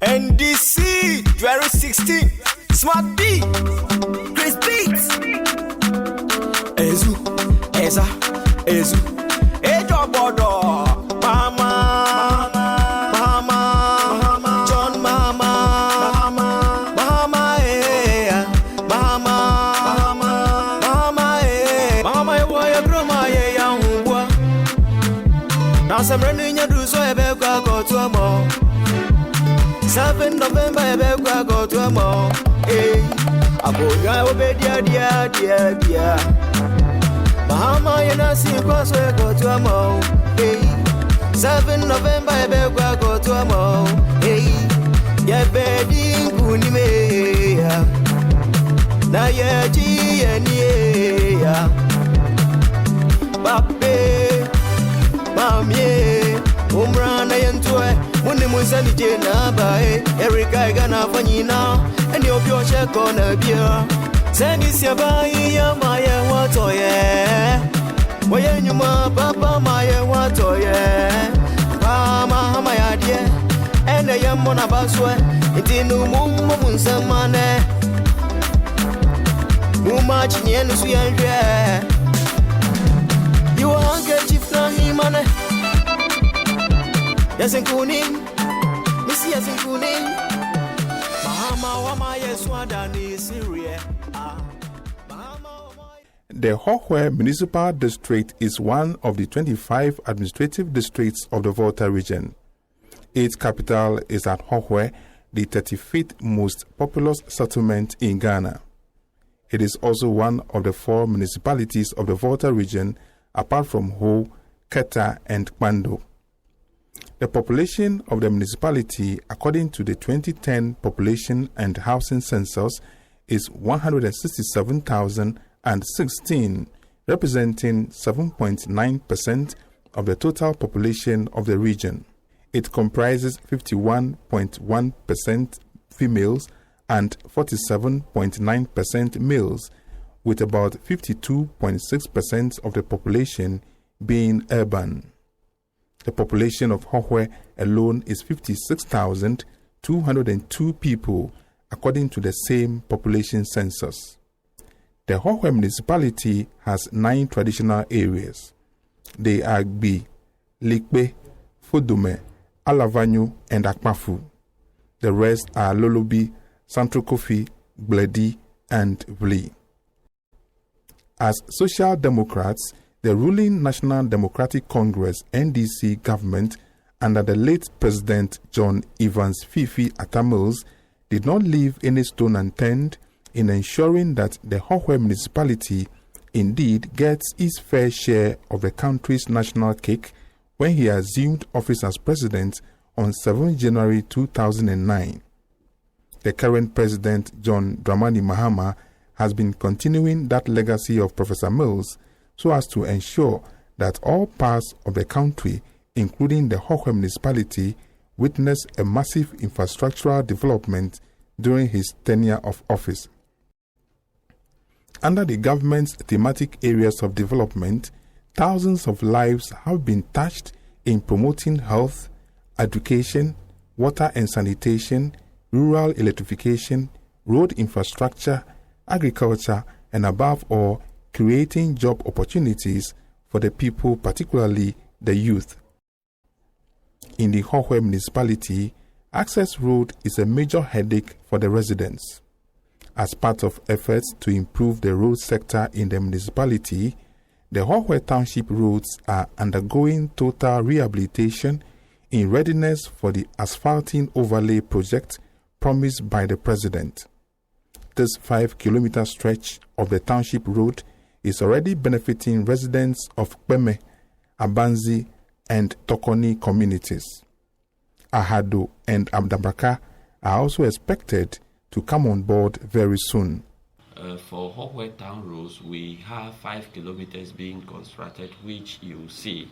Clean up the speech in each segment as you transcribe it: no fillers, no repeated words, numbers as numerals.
NDC 2016 Smart B Chris Beats Ezu Eza Ezu Ejo Bodo Mama Mama John Mama Mama eh Mama Mama eh Mama e boy groma ye ya hubwa Na semrenu nya du so ebe kwa go to mo 7 November ebe kwa go to mo aboya obedia dia Mama yena si kwa so go to mo 7 November ebe kwa go to mo ye bedi nkuni me na ye ji eni ya babe mamie umrana yentwe muni munsani jena bae Erika gana fanyina eni obyo cheko na bia seni siabai ya maye watoye moye nyuma papa maye watoye mama maya die ene yemo na baswe itinu mumu munsamane muma chinyenu suyanjwe you hange chifna himane yasenkuni misi yasenkuni The Hohoe Municipal District is one of the 25 administrative districts of the Volta region. Its capital is at Hohoe, the 35th most populous settlement in Ghana. It is also one of the 4 municipalities of the Volta region apart from Ho, Keta and Kwando. The population of the municipality, according to the 2010 Population and Housing Census, is 167,016, representing 7.9% of the total population of the region. It comprises 51.1% females and 47.9% males, with about 52.6% of the population being urban. The population of Hohoe alone is 56,202 people, according to the same population census. The Hohoe municipality has 9 traditional areas. They are Gbi, Likpe, Fodome, Alavanyu, and Akpafu. The rest are Lolobi, Santrokofi, Bledi, and Vli. As Social Democrats, the ruling National Democratic Congress NDC government under the late President John Evans Fifi Atamils did not leave any stone unturned in ensuring that the Hohoe municipality indeed gets its fair share of the country's national cake when he assumed office as president on 7 January 2009. The current president, John Dramani Mahama, has been continuing that legacy of Professor Mills so as to ensure that all parts of the country, including the Hohoe municipality, witness a massive infrastructural development during his tenure of office. Under the government's thematic areas of development, thousands of lives have been touched in promoting health, education, water and sanitation, rural electrification, road infrastructure, agriculture, and above all, creating job opportunities for the people, particularly the youth. In the Hohoe municipality, access road is a major headache for the residents. As part of efforts to improve the road sector in the municipality, the Hohoe Township roads are undergoing total rehabilitation in readiness for the asphalting overlay project promised by the President. This 5-kilometer stretch of the township road is already benefiting residents of Kweme, Abanzi, and Tokoni communities. Ahado and Abdabaka are also expected to come on board very soon. For Hohoe town roads, we have 5 kilometers being constructed, which you see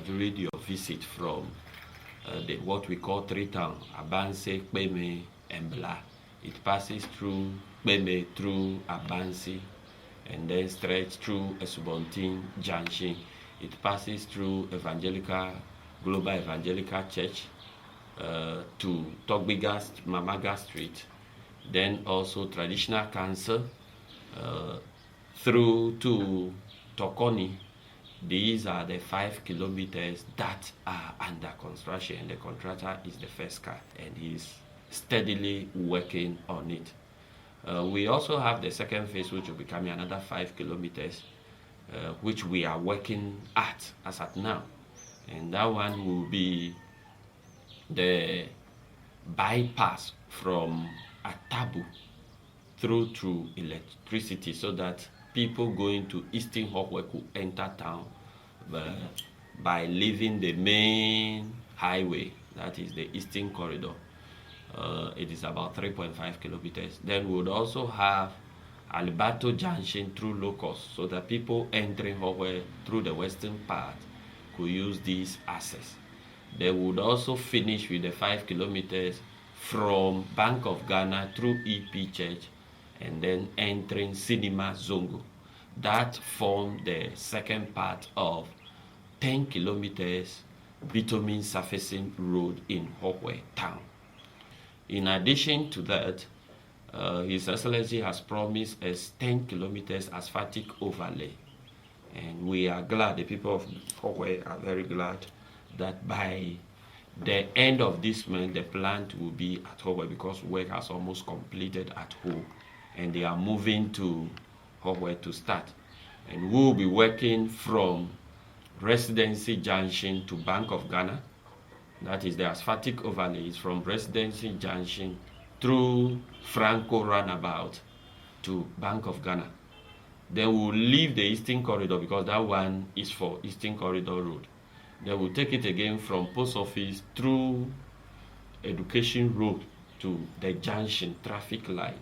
during your visit from what we call 3 towns, Abanse, Kweme, and Bla. It passes through Kweme, through Abansi, and then stretch through Esubontin Junction. It passes through Global Evangelical Church, to Togbiga Mamaga Street, then also Traditional Council through to Tokoni. These are the 5 kilometers that are under construction. The contractor is the first car and he's steadily working on it. We also have the second phase, which will become another 5 kilometers, which we are working at as at now. And that one will be the bypass from Atabu through to electricity, so that people going to Eastern Hohoe could enter town by leaving the main highway, that is the Eastern Corridor. It is about 3.5 kilometers. Then we would also have Alibato Junction through Locust, so that people entering Hohoe through the western part could use this access. They would also finish with the 5 kilometers from Bank of Ghana through EP Church and then entering Cinema Zongo. That formed the second part of 10 kilometers bitumen surfacing road in Hohoe town. In addition to that, His Excellency has promised us 10 kilometers asphaltic overlay. And we are glad, the people of Hohoe are very glad that by the end of this month, the plant will be at Hohoe, because work has almost completed at Hohoe. And they are moving to Hohoe to start. And we will be working from Residency Junction to Bank of Ghana. That is the asphaltic overlay is from Residency Junction through Franco Roundabout to Bank of Ghana. Then we will leave the Eastern Corridor, because that one is for Eastern Corridor Road. Then we'll take it again from Post Office through Education Road to the Junction traffic light.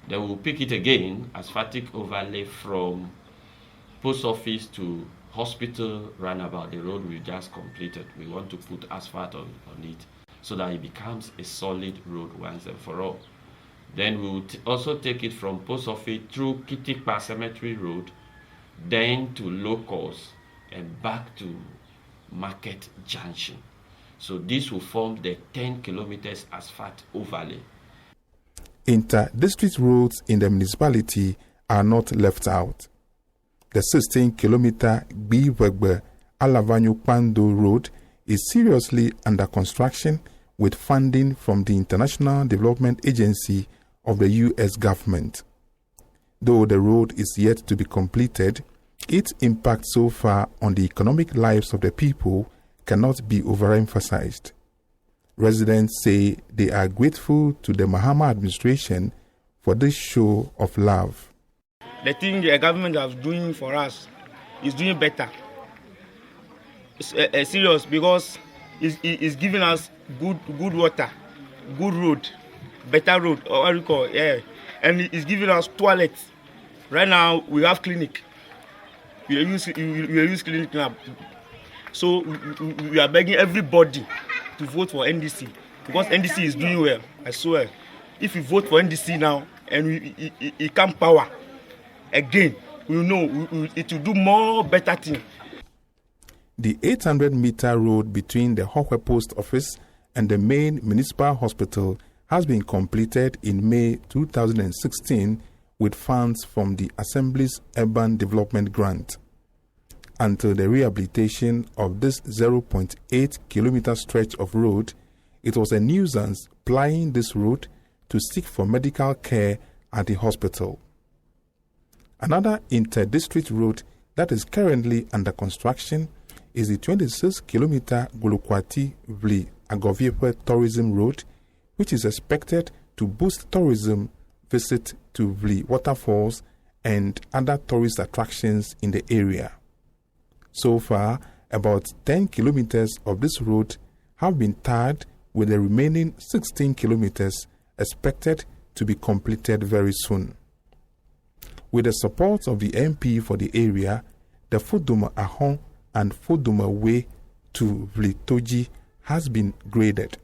Then we'll pick it again, asphaltic overlay from Post Office to Hospital Roundabout, the road we just completed. We want to put asphalt on it so that it becomes a solid road once and for all. Then we will also take it from Post Office through Kitikpa Cemetery Road, then to Locust and back to Market Junction. So this will form the 10 kilometers asphalt overlay. Inter-district roads in the municipality are not left out. The 16-kilometer Gbwegbe Alavanyu Pando Road is seriously under construction with funding from the International Development Agency of the U.S. government. Though the road is yet to be completed, its impact so far on the economic lives of the people cannot be overemphasized. Residents say they are grateful to the Mahama administration for this show of love. The thing the government is doing for us is doing better. It's serious, because it's giving us good water, good road, better road, or what you call, yeah. And it's giving us toilets. Right now we have clinic. We use clinic now. So we are begging everybody to vote for NDC, because NDC is doing well, I swear. If we vote for NDC now and we come power again, we know it will do more better thing. The 800-meter road between the Hohoe Post Office and the main municipal hospital has been completed in May 2016 with funds from the Assembly's Urban Development Grant. Until the rehabilitation of this 0.8-kilometer stretch of road, it was a nuisance plying this road to seek for medical care at the hospital. Another inter-district road that is currently under construction is the 26-kilometer Gulukwati-Vli Agoviepe Tourism Road, which is expected to boost tourism visit to Vli waterfalls and other tourist attractions in the area. So far, about 10 kilometers of this road have been tarred, with the remaining 16 kilometers expected to be completed very soon. With the support of the MP for the area, the Foduma Ahon and Foduma Way to Vlitoji has been graded.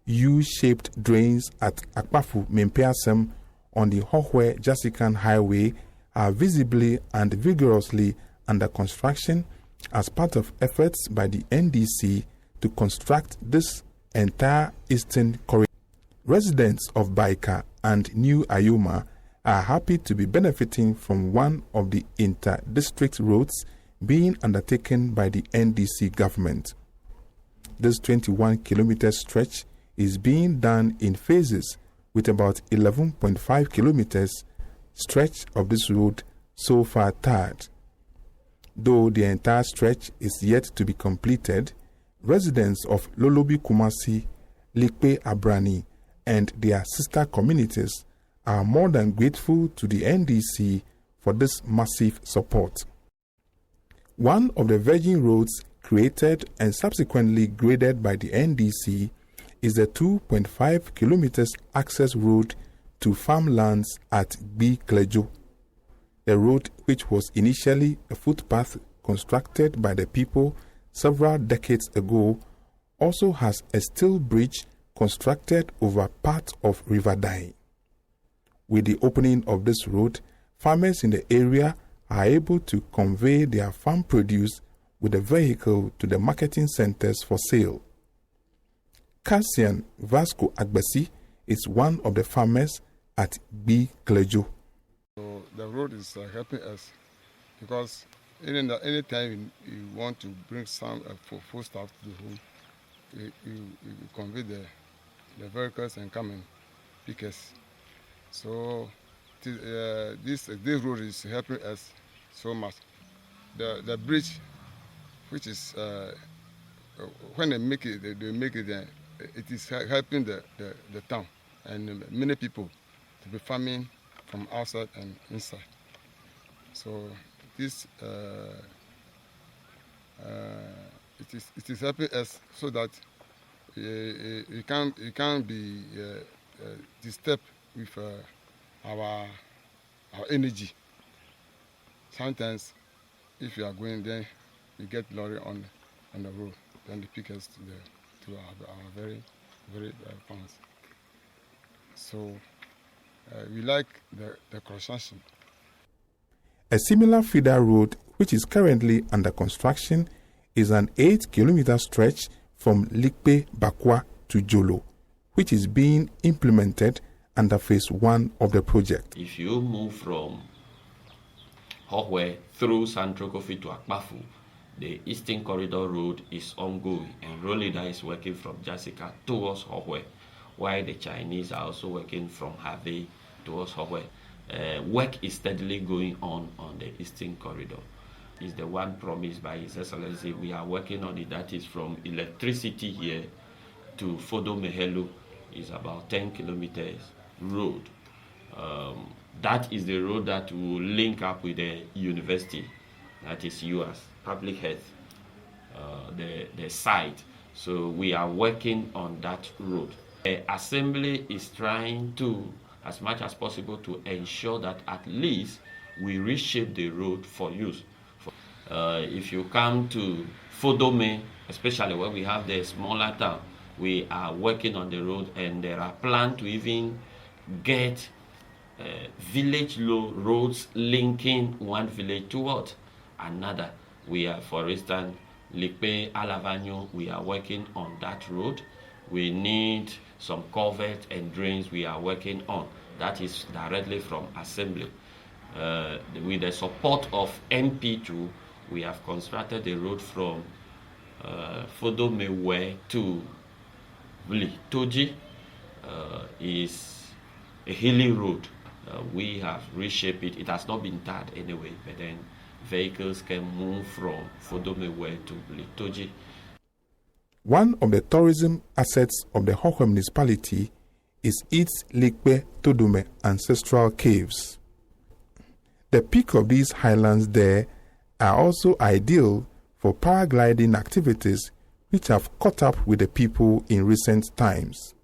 U-shaped drains at Akpafu Mempeasem on the Hohoe Jasikan Highway are visibly and vigorously under construction as part of efforts by the NDC to construct this entire eastern corridor. Residents of Baika and New Ayuma are happy to be benefiting from one of the inter-district roads being undertaken by the NDC government. This 21-kilometer stretch is being done in phases, with about 11.5 kilometers stretch of this road so far tarred. Though the entire stretch is yet to be completed, residents of Lolobi Kumasi, Likpe Abrani, and their sister communities are more than grateful to the NDC for this massive support. One of the virgin roads created and subsequently graded by the NDC is the 2.5 kilometers access road to farmlands at Gbi Klejo. The road, which was initially a footpath constructed by the people several decades ago, also has a steel bridge constructed over part of River Dai. With the opening of this road, farmers in the area are able to convey their farm produce with a vehicle to the marketing centers for sale. Cassian Vasco Agbasi is one of the farmers at Gbi Klejo. So the road is helping us because any time you want to bring some food stuff to the home, you convey the vehicles and come and pick us. So this road is helping us so much. The bridge, which is when they make it, it is helping the town and many people to be farming from outside and inside. So this it is helping us so that it can't be disturbed with our energy. Sometimes, if you are going there, you get lorry on the road, then they pick us to our very farms. So we like the construction. A similar feeder road, which is currently under construction, is an 8-kilometer stretch from Likpe Bakwa to Jolo, which is being implemented under phase 1 of the project. If you move from Hohoe through Santrokofi to Akpafu, the Eastern Corridor Road is ongoing, and Rolida is working from Jessica towards Hohoe, while the Chinese are also working from Harvey towards Hohoe. Work is steadily going on the Eastern Corridor. Is the one promised by His Excellency. We are working on it. That is from electricity here to Fodo Mehelu is about 10 kilometers road. That is the road that will link up with the university, that is US, public health, the site. So we are working on that road. The assembly is trying to, as much as possible, to ensure that at least we reshape the road for use. If you come to Fodome, especially where we have the smaller town, we are working on the road, and there are plans to even get village roads linking one village toward another. We are, for instance, Likpe Alavanyo, we are working on that road. We need some culverts and drains we are working on. That is directly from assembly. With the support of MP2, we have constructed the road from Fodomewe to Toji. Is a hilly road. We have reshaped it. It has not been tarred anyway, but then vehicles can move from Fodomewe to Toji. One of the tourism assets of the Hohoe municipality is its Likpe Todume ancestral caves. The peak of these highlands there are also ideal for paragliding activities, which have caught up with the people in recent times.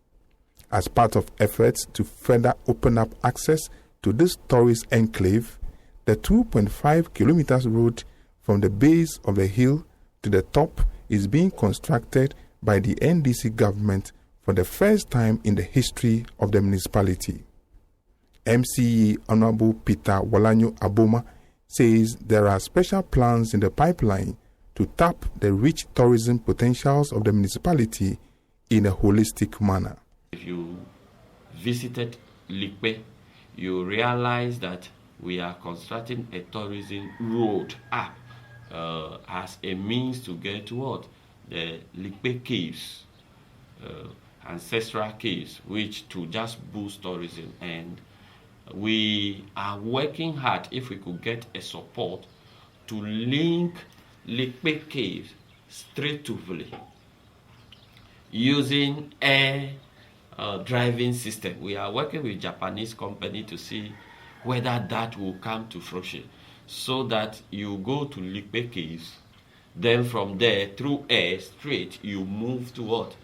As part of efforts to further open up access to this tourist enclave, the 2.5 kilometers road from the base of the hill to the top is being constructed by the NDC government for the first time in the history of the municipality. MCE Honorable Peter Walanyo Aboma says there are special plans in the pipeline to tap the rich tourism potentials of the municipality in a holistic manner. If you visited Likpe, you realize that we are constructing a tourism road up as a means to get to what? The Likpe caves, ancestral caves, which to just boost tourism. And we are working hard, if we could get a support, to link Likpe caves straight to Vili using air driving system. We are working with Japanese company to see whether that will come to fruition, so that you go to Likpe caves, then from there through air straight you move to what?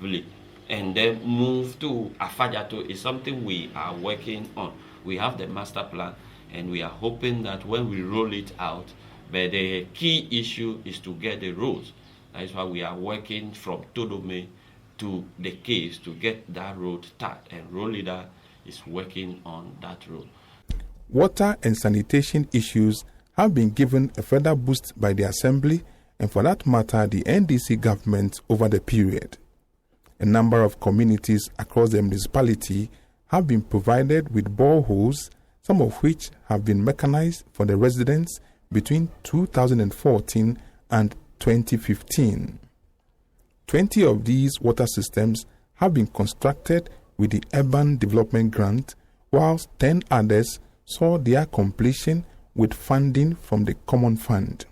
Vili, and then move to Afajato. Is something we are working on. We have the master plan and we are hoping that when we roll it out, but the key issue is to get the roads. That is why we are working from Todome to the caves to get that road start, and road leader is working on that road. Water and sanitation issues have been given a further boost by the Assembly and, for that matter, the NDC government over the period. A number of communities across the municipality have been provided with boreholes, some of which have been mechanized for the residents between 2014 and 2015. 20 of these water systems have been constructed with the Urban Development Grant, whilst 10 others saw their completion with funding from the Common Fund.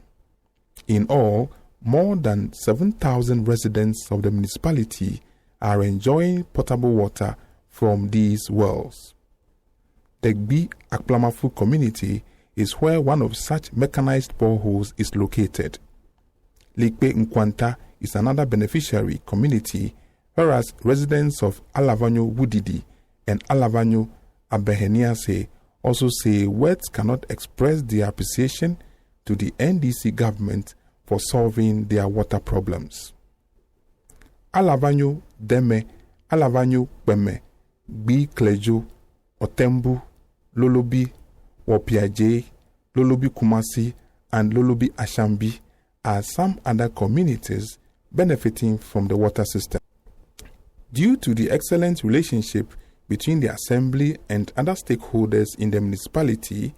In all, more than 7,000 residents of the municipality are enjoying potable water from these wells. The Gbi Akplamafu community is where one of such mechanized boreholes is located. Likpe Nkwanta is another beneficiary community, whereas residents of Alavanyo Wudidi and Alavanyo Abeheniase also say words cannot express their appreciation to the NDC government for solving their water problems. Alavanyo Deme, Alavanyo Beme, Gbi Klejo, Otembu, Lolobi, Wopiaje, Lolobi Kumasi, and Lolobi Ashambi are some other communities benefiting from the water system. Due to the excellent relationship between the Assembly and other stakeholders in the municipality,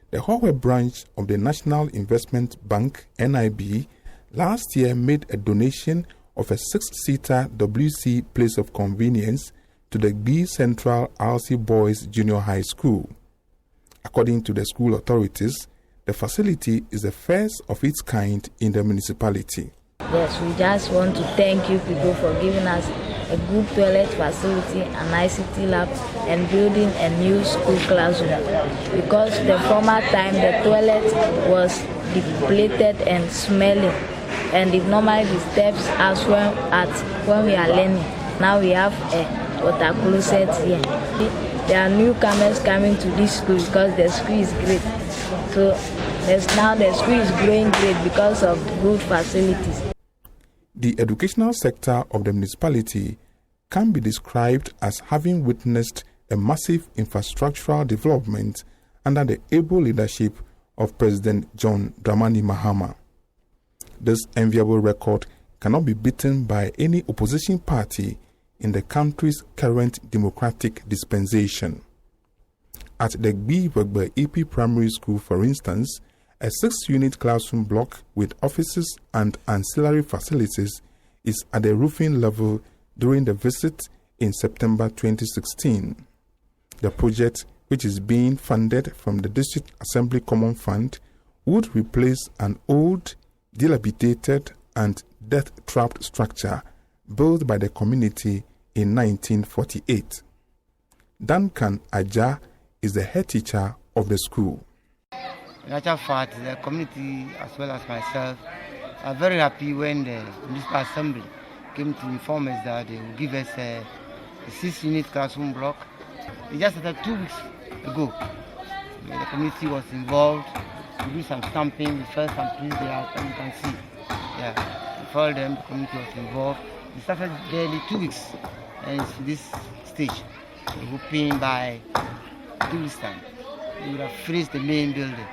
the Hohoe branch of the National Investment Bank, NIB, last year made a donation of a 6-seater WC place of convenience to the Gbi Central RC Boys Junior High School. According to the school authorities, the facility is the first of its kind in the municipality. Yes, we just want to thank you people for giving us a good toilet facility, an ICT lab, and building a new school classroom. Because the former time the toilet was depleted and smelling, and it normally disturbs us when we are learning. Now we have a water closet here. There are newcomers coming to this school because the school is great. So now the school is growing great because of good facilities. The educational sector of the municipality can be described as having witnessed a massive infrastructural development under the able leadership of President John Dramani Mahama. This enviable record cannot be beaten by any opposition party in the country's current democratic dispensation. At the Gbi Wegbe EP Primary School, for instance, a 6-unit classroom block with offices and ancillary facilities is at the roofing level during the visit in September 2016. The project, which is being funded from the District Assembly Common Fund, would replace an old, dilapidated and death-trapped structure built by the community in 1948. Duncan Aja is the head teacher of the school. In actual fact, the community as well as myself are very happy when the Municipal Assembly came to inform us that they will give us a 6-unit classroom block. They just started 2 weeks ago. The community was involved to do some stamping. We felt some trees there, and you can see. Yeah, before them, the community was involved. We started barely 2 weeks, and it's this stage. We're hoping by 2 weeks' time, we will have finished the main building.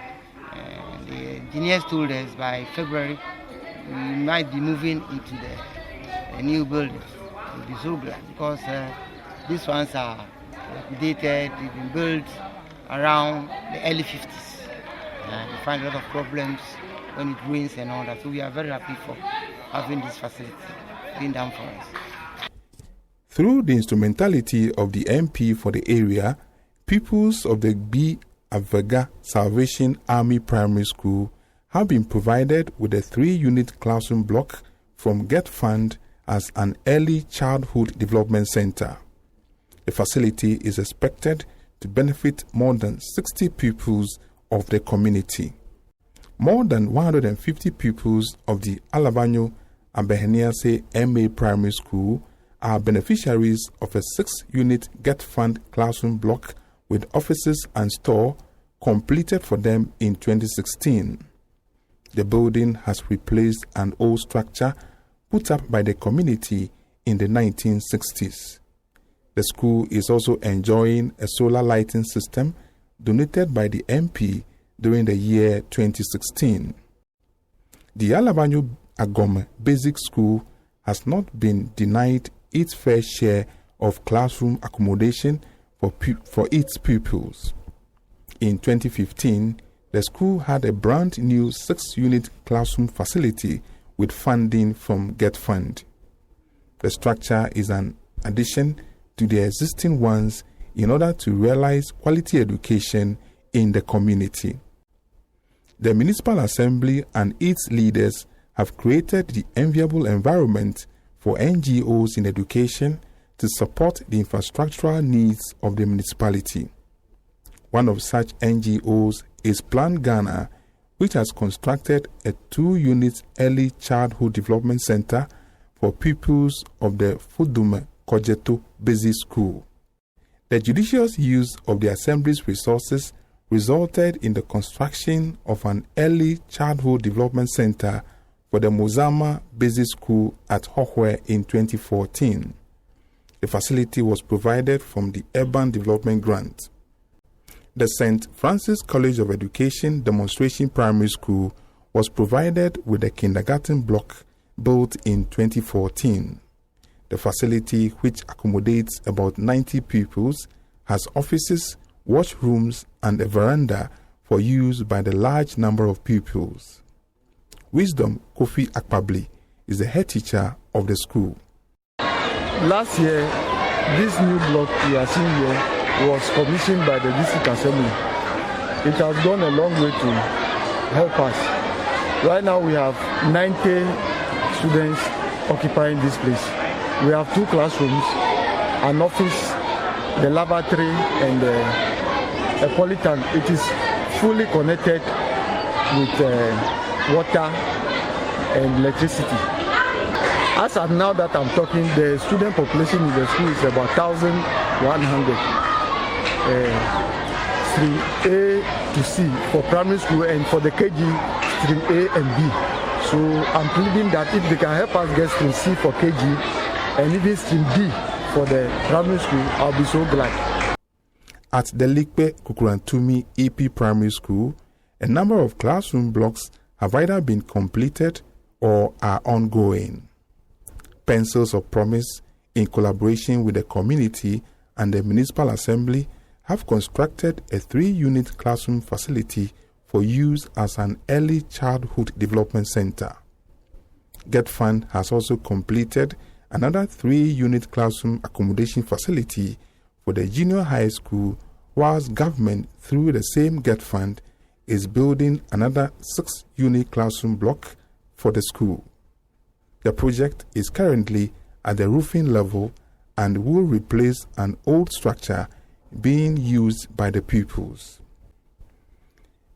The engineers told us by February we might be moving into the new building. we'll be so glad because these ones are dated, they've been built around the early 50s. We find a lot of problems when it rains and all that. So we are very happy for having this facility being done for us. Through the instrumentality of the MP for the area, pupils of the B. Avega Salvation Army Primary School have been provided with a 3-unit classroom block from Get Fund as an early childhood development center. The facility is expected to benefit more than 60 pupils of the community. More than 150 pupils of the Alabanyo Abeheniase MA Primary School are beneficiaries of a 6-unit Get Fund classroom block with offices and store completed for them in 2016. The building has replaced an old structure put up by the community in the 1960s. The school is also enjoying a solar lighting system donated by the MP during the year 2016. The Alabanyo Agome Basic School has not been denied its fair share of classroom accommodation for its pupils. In 2015, the school had a brand new 6-unit classroom facility with funding from Get Fund. The structure is an addition to the existing ones in order to realize quality education in the community. The Municipal Assembly and its leaders have created the enviable environment for NGOs in education to support the infrastructural needs of the municipality. One of such NGOs is Plan Ghana, which has constructed a 2-unit early childhood development center for pupils of the Fudume Kojeto Basic School. The judicious use of the Assembly's resources resulted in the construction of an early childhood development center for the Mozama Basic School at Hohoe in 2014. The facility was provided from the Urban Development Grant. The St. Francis College of Education Demonstration Primary School was provided with a kindergarten block built in 2014. The facility, which accommodates about 90 pupils, has offices, washrooms, and a veranda for use by the large number of pupils. Wisdom Kofi Akpabli is the head teacher of the school. Last year, this new block we are seeing here was commissioned by the District Assembly. It has gone a long way to help us. Right now we have 90 students occupying this place. We have 2 classrooms, an office, the lavatory, and a polytank. It is fully connected with water and electricity. As of now that I'm talking, the student population in the school is about 1,100. Stream A to C for primary school, and for the KG, stream A and B. So I'm pleading that if they can help us get stream C for KG and even stream D for the primary school, I'll be so glad. At the Likpe Kukurantumi EP Primary School, a number of classroom blocks have either been completed or are ongoing. Pencils of Promise, in collaboration with the community and the Municipal Assembly, have constructed a 3-unit classroom facility for use as an early childhood development center. Get Fund has also completed another 3-unit classroom accommodation facility for the junior high school, whilst government, through the same Get Fund, is building another 6-unit classroom block for the school. The project is currently at the roofing level and will replace an old structure being used by the pupils.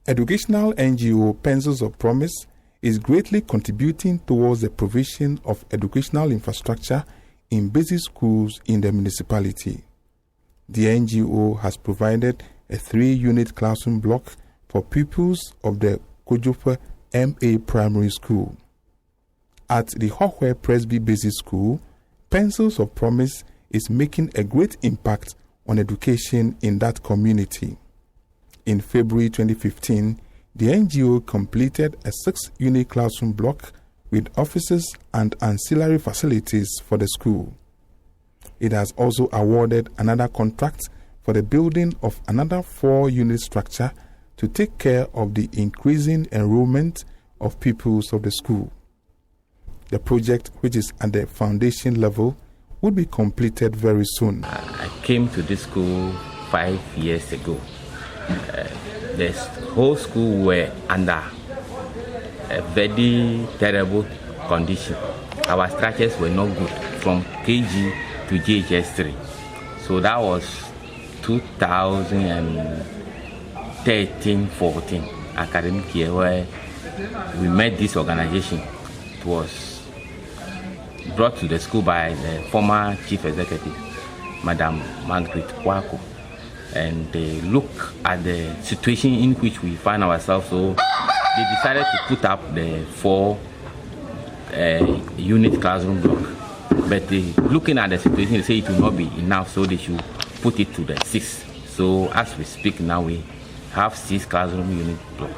Educational NGO Pencils of Promise is greatly contributing towards the provision of educational infrastructure in basic schools in the municipality. The NGO has provided a 3-unit classroom block for pupils of the Kojope MA Primary School. At the Hohoe Presby Basic School, Pencils of Promise is making a great impact on education in that community. In February 2015, the NGO completed a 6-unit classroom block with offices and ancillary facilities for the school. It has also awarded another contract for the building of another 4-unit structure to take care of the increasing enrollment of pupils of the school. The project, which is at the foundation level, would be completed very soon. I came to this school 5 years ago. The whole school were under a very terrible condition. Our structures were not good from KG to JHS3. So that was 2013-14 academic year where we met this organization. It was brought to the school by the former chief executive, Madam Margaret Kwako, and they look at the situation in which we find ourselves. So they decided to put up the 4-unit classroom block. But looking at the situation, they say it will not be enough, so they should put it to the 6. So as we speak now, we have 6 classroom unit block,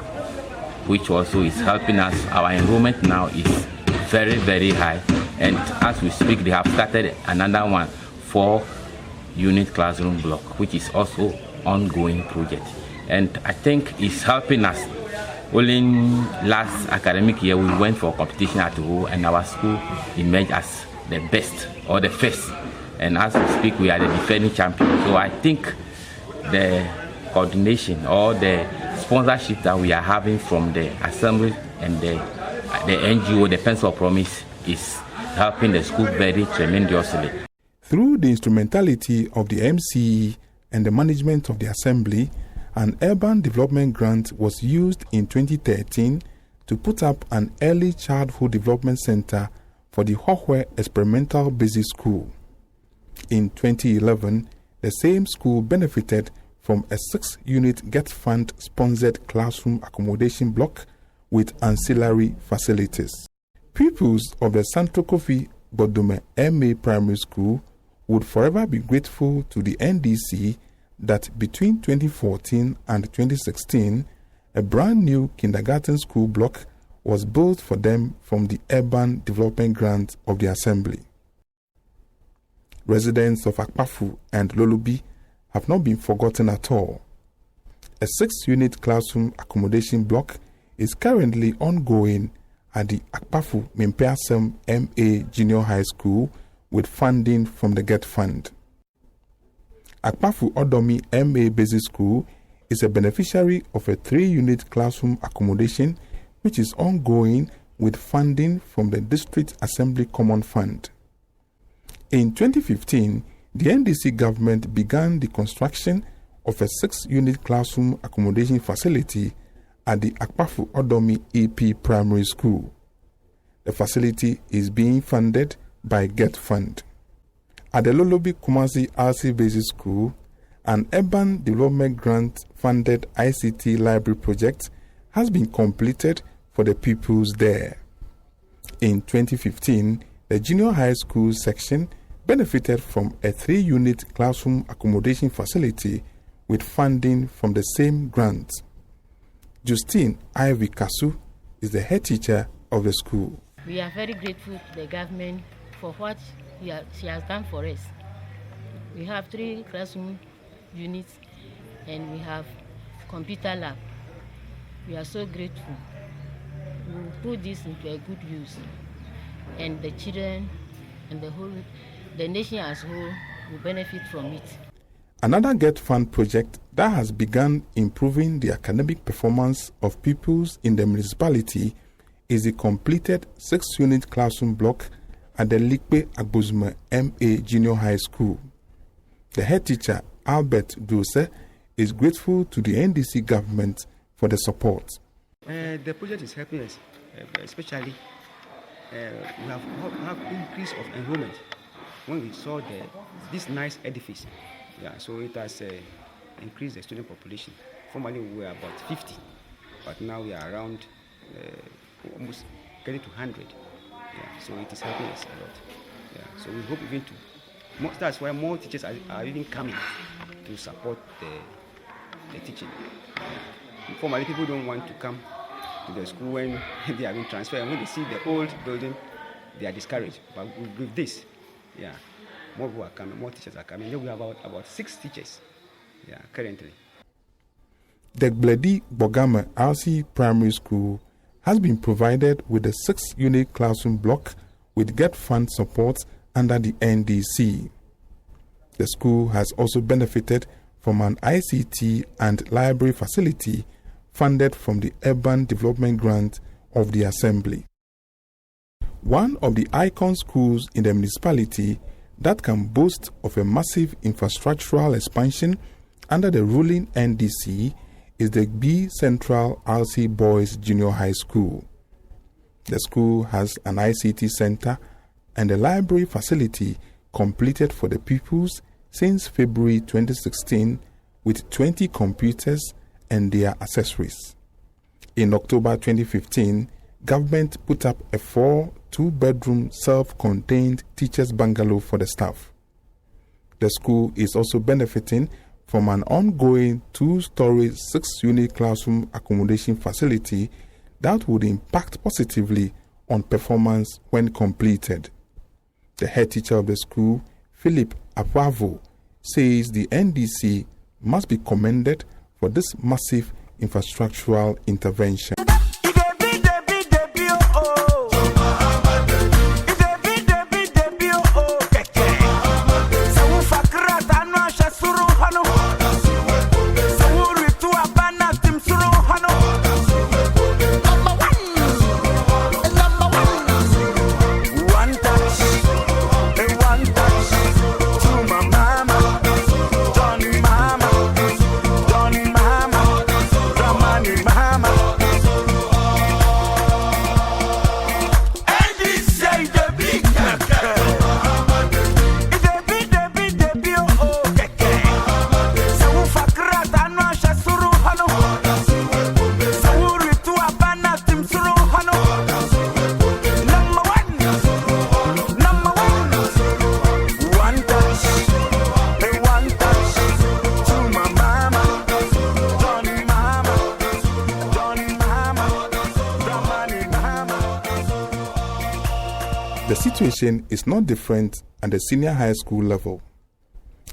which also is helping us. Our enrollment now is very, very high. And as we speak, they have started another one, 4-unit classroom block, which is also ongoing project. And I think it's helping us. Only last academic year, we went for a competition at Hohoe, and our school emerged as the best or the first. And as we speak, we are the defending champion. So I think the coordination or the sponsorship that we are having from the assembly and the NGO, the Pencil Promise, is helping the school very tremendously. Through the instrumentality of the MCE and the management of the assembly, an urban development grant was used in 2013 to put up an early childhood development center for the Hohoe Experimental Basic School. In 2011, the same school benefited from a 6-unit Get Fund sponsored classroom accommodation block with ancillary facilities. Pupils of the Santo Kofi Bodome MA Primary School would forever be grateful to the NDC that between 2014 and 2016, a brand new kindergarten school block was built for them from the Urban Development Grant of the Assembly. Residents of Akpafu and Lolubi have not been forgotten at all. A 6-unit classroom accommodation block is currently ongoing at the Akpafu Mimpeasem MA Junior High School with funding from the Get Fund. Akpafu Odomi MA Basic School is a beneficiary of a 3-unit classroom accommodation which is ongoing with funding from the District Assembly Common Fund. In 2015, the NDC government began the construction of a 6-unit classroom accommodation facility at the Akpafu Odomi EP Primary School. The facility is being funded by Get Fund. At the Lolobi Kumasi RC Basic School, an urban development grant-funded ICT library project has been completed for the pupils there. In 2015, the junior high school section benefited from a 3-unit classroom accommodation facility with funding from the same grant. Justine Ivy Kasu is the head teacher of the school. We are very grateful to the government for what she has done for us. We have 3 classroom units and we have computer lab. We are so grateful. We will put this into a good use, and the children and the nation as a whole will benefit from it. Another Get Fund project that has begun improving the academic performance of pupils in the municipality is the completed 6-unit classroom block at the Likpe Agbozuma MA Junior High School. The head teacher, Albert Dose, is grateful to the NDC government for the support. The project is helping us, especially we have increase of enrollment when we saw this nice edifice. Yeah, so it has increased the student population. Formerly we were about 50, but now we are around almost getting to 100. Yeah, so it is helping us a lot. Yeah, so we hope even to. That's why more teachers are even coming to support the teaching. Formerly, people don't want to come to the school when they are being transferred, and when they see the old building, they are discouraged. But with this, yeah, more people are coming, more teachers are coming. We have about 6 teachers, currently. The Gledi Bogama RC Primary School has been provided with a 6-unit classroom block with GET fund support under the NDC. The school has also benefited from an ICT and library facility funded from the Urban Development Grant of the Assembly. One of the icon schools in the municipality that can boast of a massive infrastructural expansion under the ruling NDC is the B Central RC Boys Junior High School. The school has an ICT center and a library facility completed for the pupils since February 2016 with 20 computers and their accessories. In October 2015, government put up a 2-bedroom self-contained teachers' bungalow for the staff. The school is also benefiting from an ongoing 2-story 6-unit classroom accommodation facility that would impact positively on performance when completed. The head teacher of the school, Philip Apavo, says the NDC must be commended for this massive infrastructural intervention. The situation is not different at the senior high school level.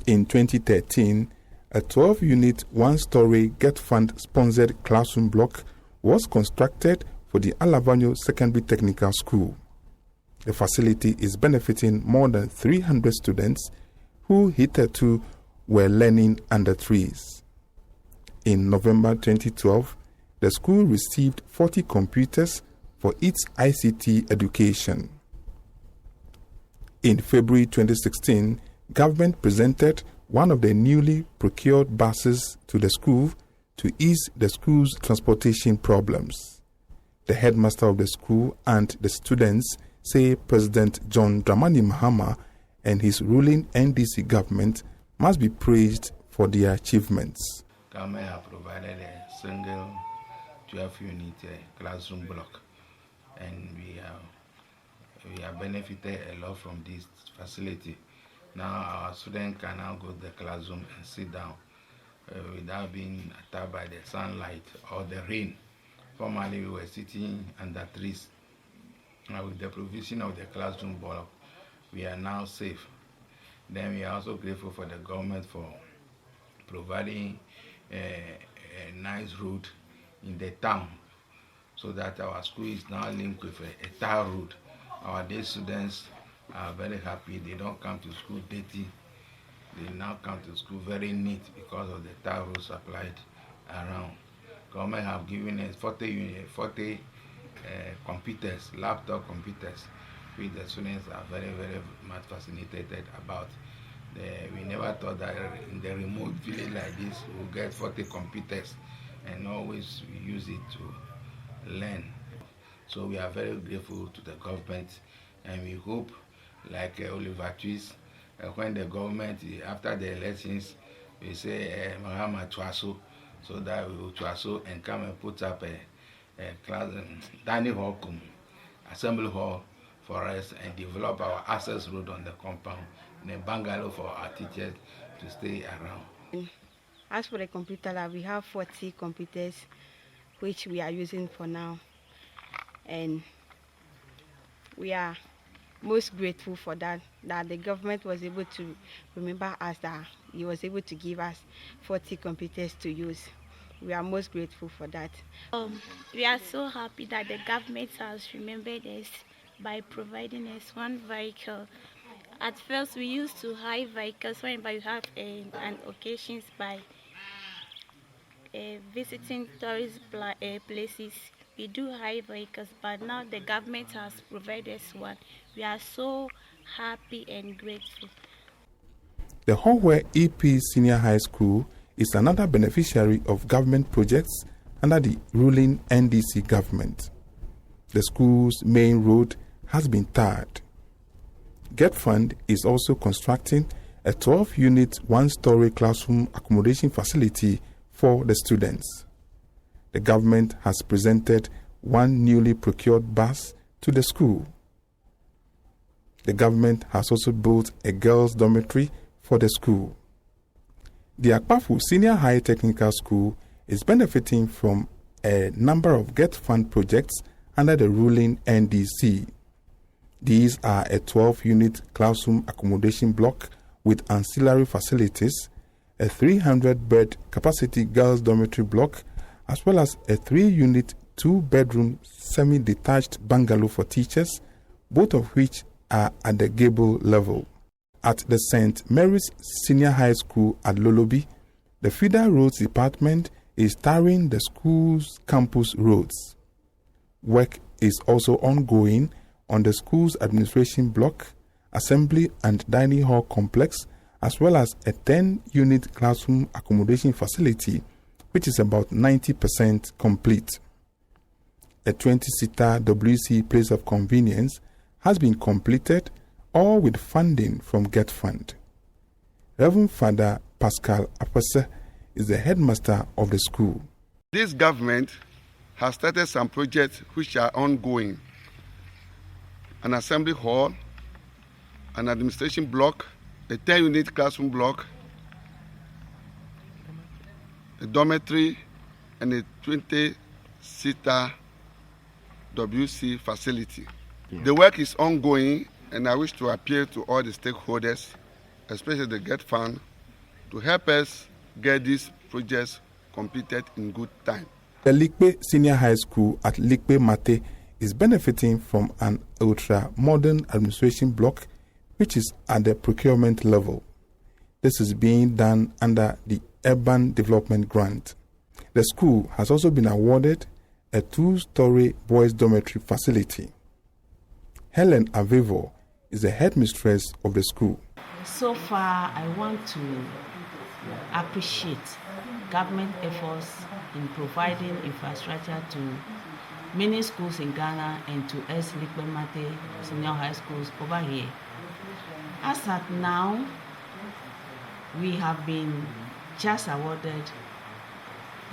In 2013, a 12-unit, 1-story GET Fund-sponsored classroom block was constructed for the Alavanyo Secondary Technical School. The facility is benefiting more than 300 students who hitherto were learning under trees. In November 2012, the school received 40 computers for its ICT education. In February 2016, government presented one of the newly procured buses to the school to ease the school's transportation problems. The headmaster of the school and the students say President John Dramani Mahama and his ruling NDC government must be praised for their achievements. Government have provided a single 12-unit classroom block, and we have benefited a lot from this facility. Now our students can now go to the classroom and sit down without being attacked by the sunlight or the rain. Formerly we were sitting under trees. Now with the provision of the classroom block, we are now safe. Then we are also grateful for the government for providing a nice road in the town, so that our school is now linked with a tar road. Our day students are very happy. They don't come to school dirty. They now come to school very neat because of the tar road supplied around. Government have given us 40 computers, laptop computers, which the students are very, very much fascinated about. We never thought that in the remote village like this, we'll get 40 computers and always use it to learn. So we are very grateful to the government, and we hope, like Oliver Twist, when the government, after the elections, we say Mahama Twaso, so that we will Twaso and come and put up a class, dining hall, assembly hall for us, and develop our access road on the compound, and a bungalow for our teachers to stay around. As for the computer lab, we have 40 computers which we are using for now, and we are most grateful for that the government was able to remember us, that he was able to give us 40 computers to use. We are most grateful for that. We are so happy that the government has remembered us by providing us one vehicle. At first, we used to hire vehicles whenever you have an occasions by visiting tourist places. We do hire vehicles, but now the government has provided us one. We are so happy and grateful. The Hohoe EP Senior High School is another beneficiary of government projects under the ruling NDC government. The school's main road has been tarred. Get Fund is also constructing a 12-unit, one-story classroom accommodation facility for the students. The government has presented one newly procured bus to the school. The government has also built a girls' dormitory for the school. The Akpafu Senior High Technical School is benefiting from a number of Get Fund projects under the ruling NDC. These are a 12-unit classroom accommodation block with ancillary facilities, a 300-bed capacity girls' dormitory block, as well as a 3-unit, 2-bedroom semi-detached bungalow for teachers, both of which are at the gable level. At the St. Mary's Senior High School at Lolobi, the Feeder Roads Department is tarring the school's campus roads. Work is also ongoing on the school's administration block, assembly and dining hall complex, as well as a 10-unit classroom accommodation facility, which is about 90% complete. A 20-seater WC place of convenience has been completed, all with funding from Get Fund. Reverend Father Pascal Apese is the headmaster of the school. This government has started some projects which are ongoing. An assembly hall, an administration block, a 10-unit classroom block, a dormitory, and a 20-seater WC facility. Yeah. The work is ongoing, and I wish to appeal to all the stakeholders, especially the Get Fund, to help us get these projects completed in good time. The Likpe Senior High School at Likpe Mate is benefiting from an ultra-modern administration block which is at the procurement level. This is being done under the Urban Development Grant. The school has also been awarded a 2-story boys' dormitory facility. Helen Avevo is the headmistress of the school. So far, I want to appreciate government efforts in providing infrastructure to many schools in Ghana and to S. Likpemate Senior High Schools over here. As at now, we have been just awarded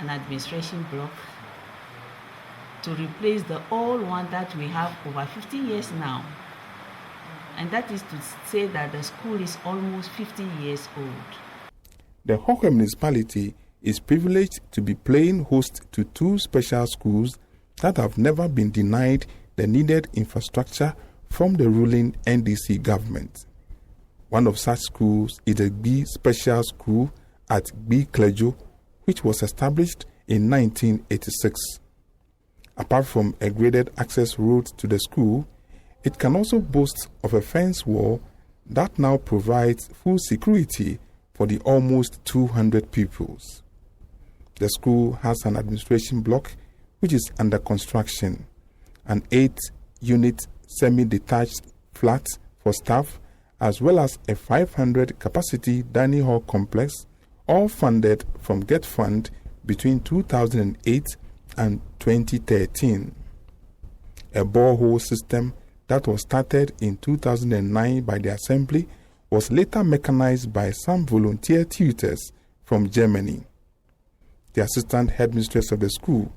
an administration block to replace the old one that we have over 50 years now. And that is to say that the school is almost 50 years old. The Hohoe municipality is privileged to be playing host to 2 special schools that have never been denied the needed infrastructure from the ruling NDC government. One of such schools is the B Special School at B Klejo, which was established in 1986. Apart from a graded access road to the school, it can also boast of a fence wall that now provides full security for the almost 200 pupils. The school has an administration block which is under construction, an 8-unit semi-detached flat for staff, as well as a 500-capacity dining hall complex, all funded from Get Fund between 2008 and 2013. A borehole system that was started in 2009 by the Assembly was later mechanized by some volunteer tutors from Germany. The assistant headmistress of the school,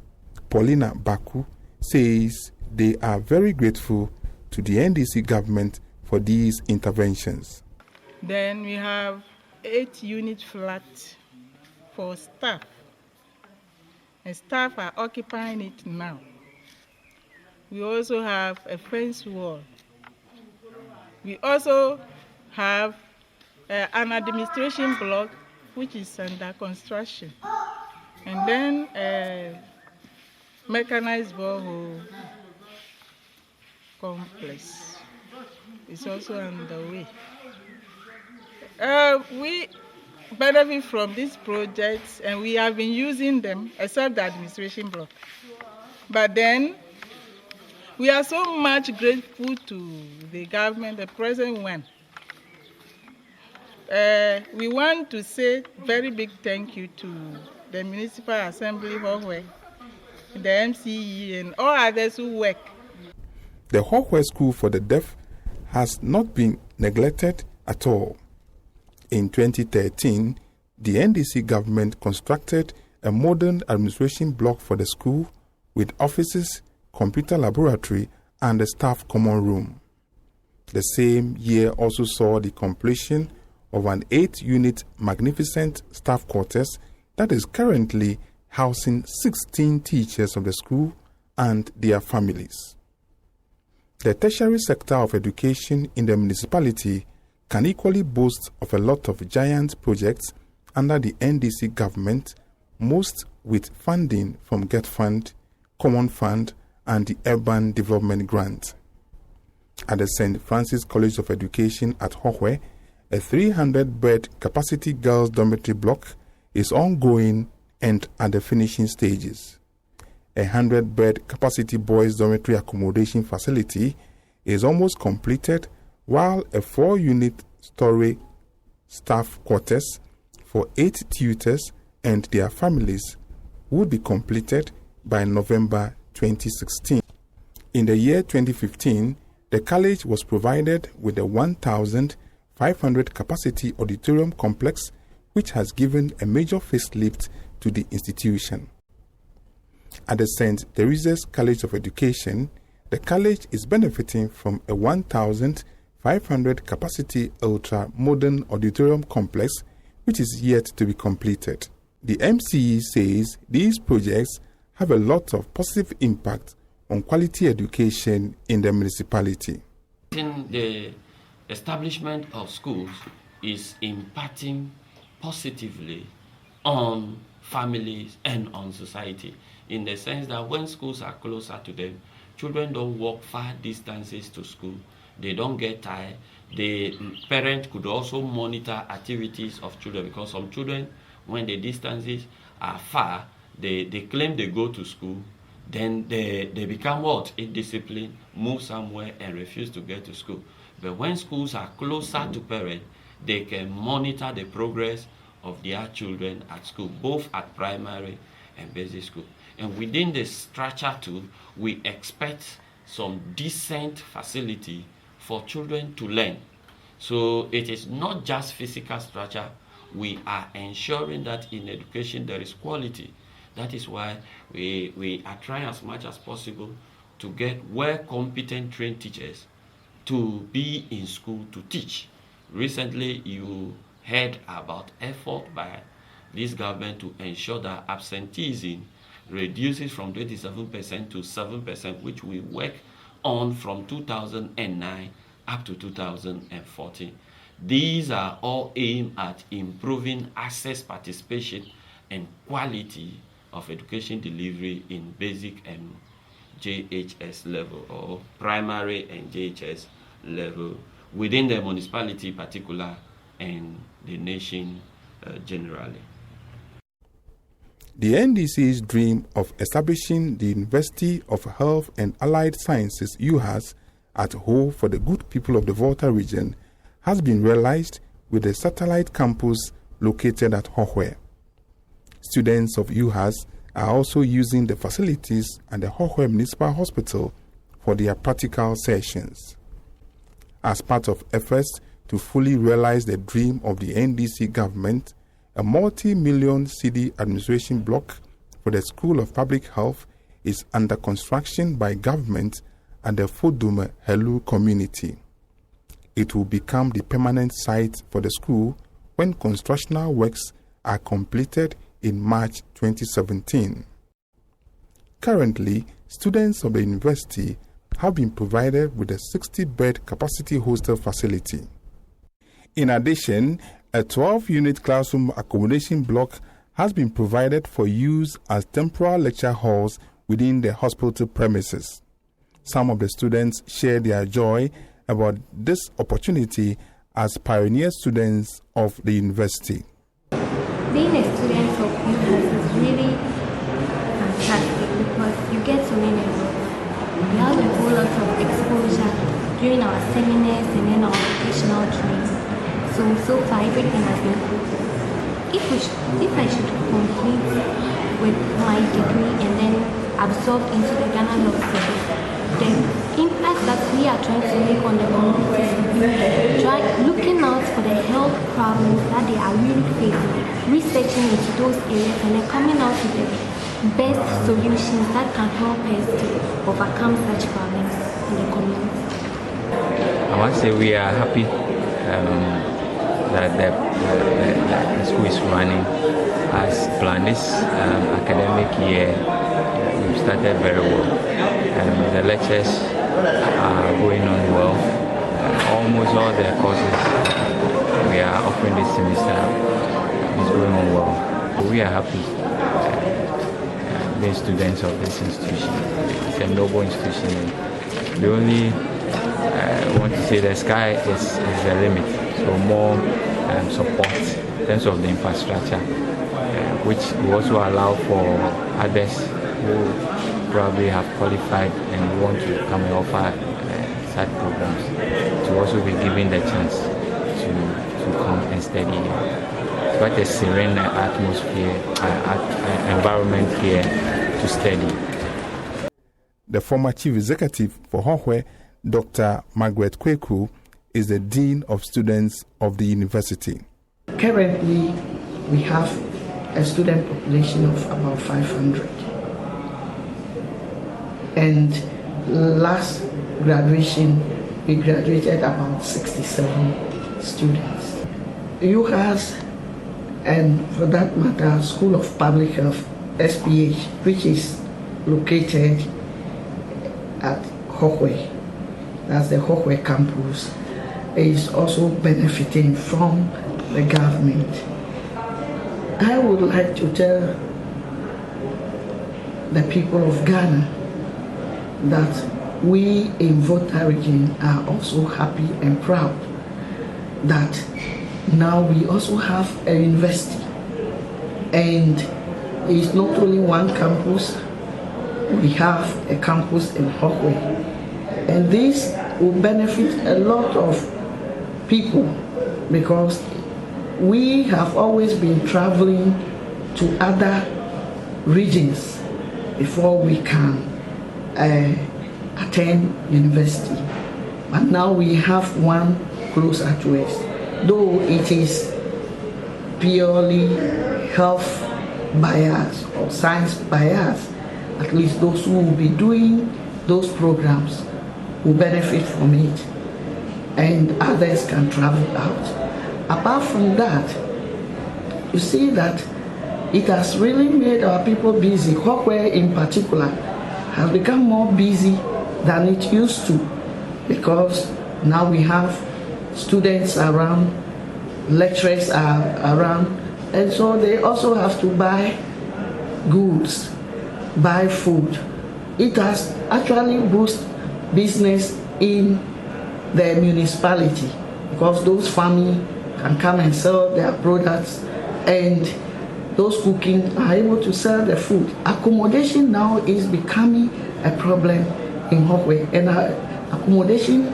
Paulina Baku, says they are very grateful to the NDC government for these interventions. Then we have 8-unit flat for staff, and staff are occupying it now. We also have a fence wall We also have an administration block which is under construction, and then a mechanized borehole complex is also underway. We benefit from these projects and we have been using them, except the administration block. But then we are so much grateful to the government, the present one. We want to say very big thank you to the Municipal Assembly, Hohoe, the MCE, and all others who work. The Hohoe School for the Deaf has not been neglected at all. In 2013, the NDC government constructed a modern administration block for the school with offices, computer laboratory, and a staff common room. The same year also saw the completion of an 8-unit magnificent staff quarters that is currently housing 16 teachers of the school and their families. The tertiary sector of education in the municipality can equally boast of a lot of giant projects under the NDC government, most with funding from Get Fund, Common Fund, and the Urban Development Grant. At the St. Francis College of Education at Hohoe, a 300-bed capacity girls' dormitory block is ongoing and at the finishing stages. A 100-bed capacity boys' dormitory accommodation facility is almost completed, while a 4-unit story staff quarters for 8 tutors and their families would be completed by November 2016. In the year 2015, the college was provided with a 1,500 capacity auditorium complex, which has given a major facelift to the institution. At the St. Teresa's College of Education, the college is benefiting from a 1,500 capacity ultra-modern auditorium complex, which is yet to be completed. The MCE says these projects have a lot of positive impact on quality education in the municipality. The establishment of schools is impacting positively on families and on society, in the sense that when schools are closer to them, children don't walk far distances to school, they don't get tired. The parent could also monitor activities of children, because some children, when the distances are far, they claim they go to school, then they become what? Indisciplined, move somewhere and refuse to get to school. But when schools are closer to parents, they can monitor the progress of their children at school, both at primary and basic school. And within the structure too, we expect some decent facility for children to learn. So it is not just physical structure. We are ensuring that in education there is quality. That is why we are trying as much as possible to get well-competent trained teachers to be in school to teach. Recently, you heard about effort by this government to ensure that absenteeism reduces from 27% to 7%, which we work on from 2009 up to 2014. These are all aimed at improving access, participation, and quality of education delivery in basic and JHS level, or primary and JHS level, within the municipality in particular and the nation generally. The NDC's dream of establishing the University of Health and Allied Sciences UHAS at Hohoe for the good people of the Volta region has been realized with a satellite campus located at Hohoe. Students of UHAS are also using the facilities at the Hohoe Municipal Hospital for their practical sessions. As part of efforts to fully realize the dream of the NDC government, a multi-million cedi administration block for the School of Public Health is under construction by government at the Fodume Helu community. It will become the permanent site for the school when constructional works are completed in March 2017. Currently, students of the university have been provided with a 60-bed capacity hostel facility. In addition, a 12-unit classroom accommodation block has been provided for use as temporary lecture halls within the hospital premises. Some of the students share their joy about this opportunity as pioneer students of the university. Being a student of UHAS is really fantastic because you get to learn a lot. We have a whole lot of exposure during our seminars and then our vocational training. So far everything has been good. If I should complete with my degree and then absorb into the Ghana Law Service, the impact that we are trying to make on the community, looking out for the health problems that they are really facing, researching into those areas and then coming out with the best solutions that can help us to overcome such problems in the community. I want to say we are happy that the school is running as planned. This academic year we've started very well. The lectures are going on well. Almost all the courses we are offering this semester is going on well. We are happy being students of this institution. It's a noble institution. We only want to say the sky is the limit. So more support in terms of the infrastructure, which will also allow for others who probably have qualified and want to come and offer such programs to also be given the chance to come and study here. It's quite a serene atmosphere, environment here to study. The former chief executive for Hohoe, Dr. Margaret Kweku, is the Dean of Students of the university. Currently, we have a student population of about 500. And last graduation, we graduated about 67 students. UHAS, and for that matter, School of Public Health, SPH, which is located at Hohoe, that's the Hohoe campus, is also benefiting from the government. I would like to tell the people of Ghana that we in Volta region are also happy and proud that now we also have a university, and it's not only one campus, we have a campus in Hohoe, and this will benefit a lot of people because we have always been traveling to other regions before we can attend university, but now we have one closer to us, though it is purely health bias or science bias. At least those who will be doing those programs will benefit from it, and others can travel out. Apart from that, you see that it has really made our people busy. Hohoe in particular has become more busy than it used to, because now we have students around, lecturers are around, and so they also have to buy goods, buy food. It has actually boosted business in the municipality because those families can come and sell their products, and those cooking are able to sell the food. Accommodation now is becoming a problem in Hohoe, and accommodation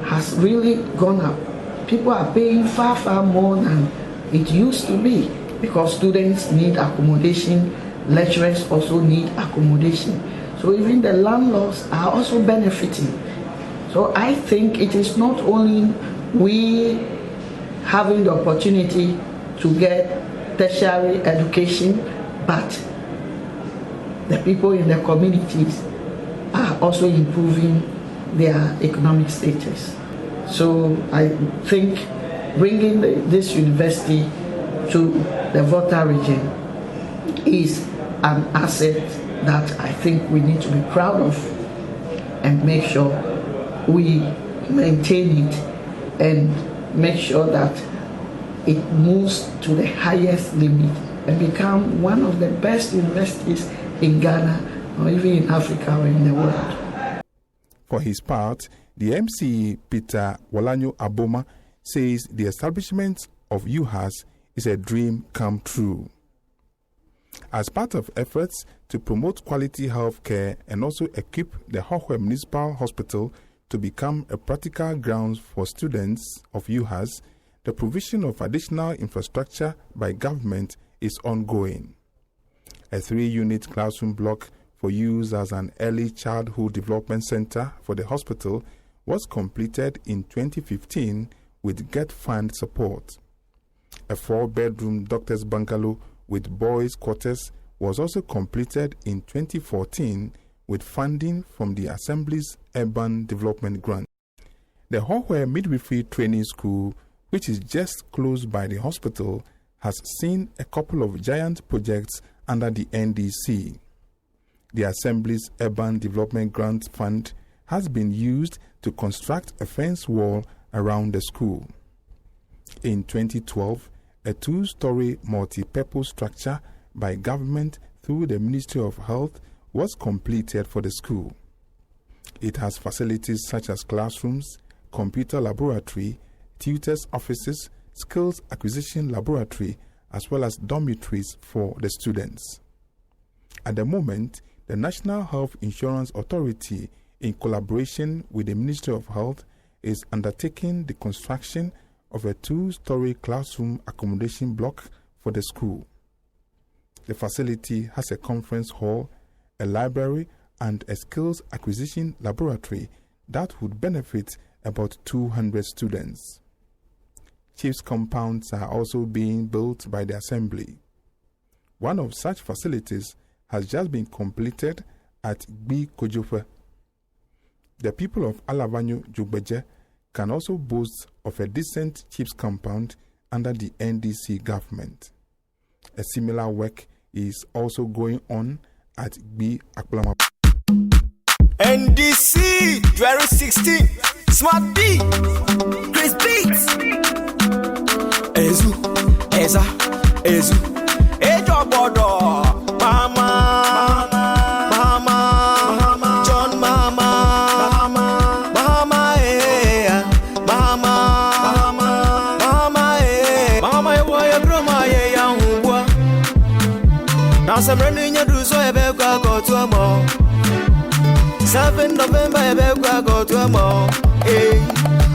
has really gone up. People are paying far, far more than it used to be because students need accommodation, lecturers also need accommodation. So even the landlords are also benefiting. So I think it is not only we having the opportunity to get tertiary education, but the people in the communities are also improving their economic status. So I think bringing this university to the Volta region is an asset that I think we need to be proud of. and make sure we maintain it and make sure that it moves to the highest limit and become one of the best universities in Ghana or even in Africa or in the world. For his part, the MC Peter Walanyo Aboma says the establishment of UHAS is a dream come true. As part of efforts to promote quality health care and also equip the Hohoe Municipal Hospital to become a practical ground for students of UHAS, the provision of additional infrastructure by government is ongoing. A 3-unit classroom block for use as an early childhood development center for the hospital was completed in 2015 with GET Fund support. A 4-bedroom doctor's bungalow with boys' quarters was also completed in 2014 with funding from the Assembly's Urban Development Grant. The Hohoe Midwifery Training School, which is just close by the hospital, has seen a couple of giant projects under the NDC. The Assembly's Urban Development Grant Fund has been used to construct a fence wall around the school. In 2012, a 2-story multi-purpose structure by government through the Ministry of Health was completed for the school. It has facilities such as classrooms, computer laboratory, tutors' offices, skills acquisition laboratory, as well as dormitories for the students. At the moment, the National Health Insurance Authority, in collaboration with the Ministry of Health, is undertaking the construction of a 2-story classroom accommodation block for the school. The facility has a conference hall, a library, and a skills acquisition laboratory that would benefit about 200 students. Chiefs compounds are also being built by the Assembly. One of such facilities has just been completed at Gbi Kojofe. The people of Alavanyo Jugbeje can also boast of a decent chiefs compound under the NDC government. A similar work is also going on at Gbi Aklama. NDC 2016 Smart B Chris Beats Ezu Eza Ezu Ejo Bodo Mama Mama John Mama Mama Mama Mama Ewa Groma ya Hubwa Now some running your do so Ebeka go to a mall 7 November, I go to a mall. Hey,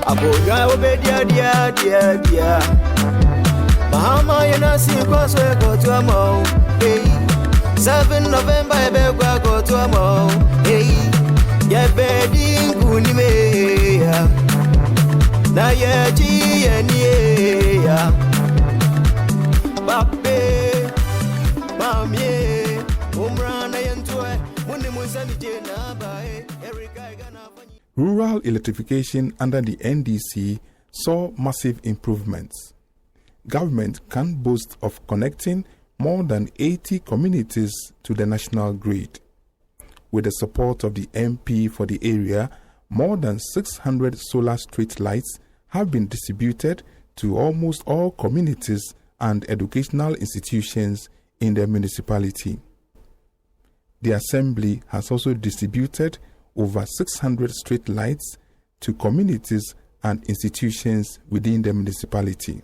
I go obey dear. Mahama, you know, see, cause we go to a mall. Hey, 7 November, I go to a mall. Hey, yeah, bedding, Kunime. Now, yeah, G and yeah. Babe, Mammy, Umran, I enjoy. Rural electrification under the NDC saw massive improvements. Government can boast of connecting more than 80 communities to the national grid. With the support of the MP for the area, more than 600 solar street lights have been distributed to almost all communities and educational institutions in the municipality. The Assembly has also distributed over 600 street lights to communities and institutions within the municipality.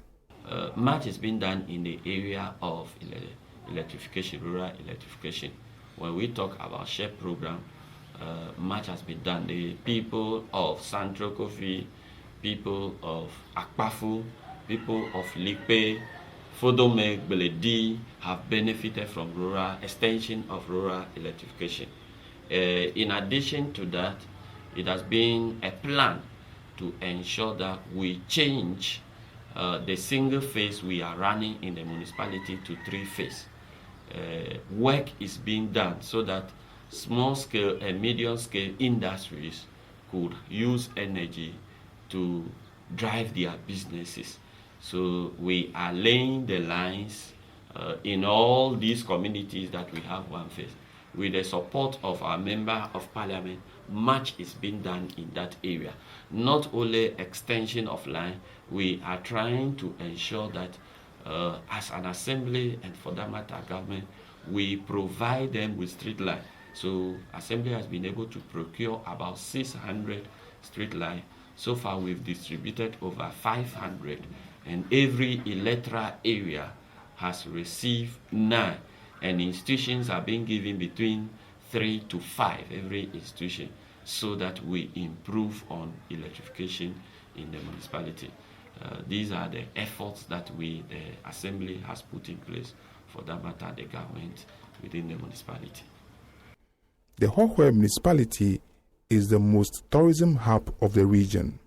Much has been done in the area of electrification, rural electrification. When we talk about SHARE program, much has been done. The people of Central Kofi, people of Akpafu, people of Likpe, Fodome, Beledi have benefited from rural extension of rural electrification. In addition to that, it has been a plan to ensure that we change the single phase we are running in the municipality to 3-phase. Work is being done so that small scale and medium scale industries could use energy to drive their businesses. So we are laying the lines in all these communities that we have 1 phase. With the support of our Member of Parliament, much is being done in that area. Not only extension of line, we are trying to ensure that as an assembly, and for that matter government, we provide them with street light. So assembly has been able to procure about 600 street light. So far we've distributed over 500, and every electoral area has received 9, and institutions are being given between 3 to 5 every institution, so that we improve on electrification in the municipality. These are the efforts that the assembly has put in place, for that matter the government within the municipality. The Hohoe municipality is the most tourism hub of the region.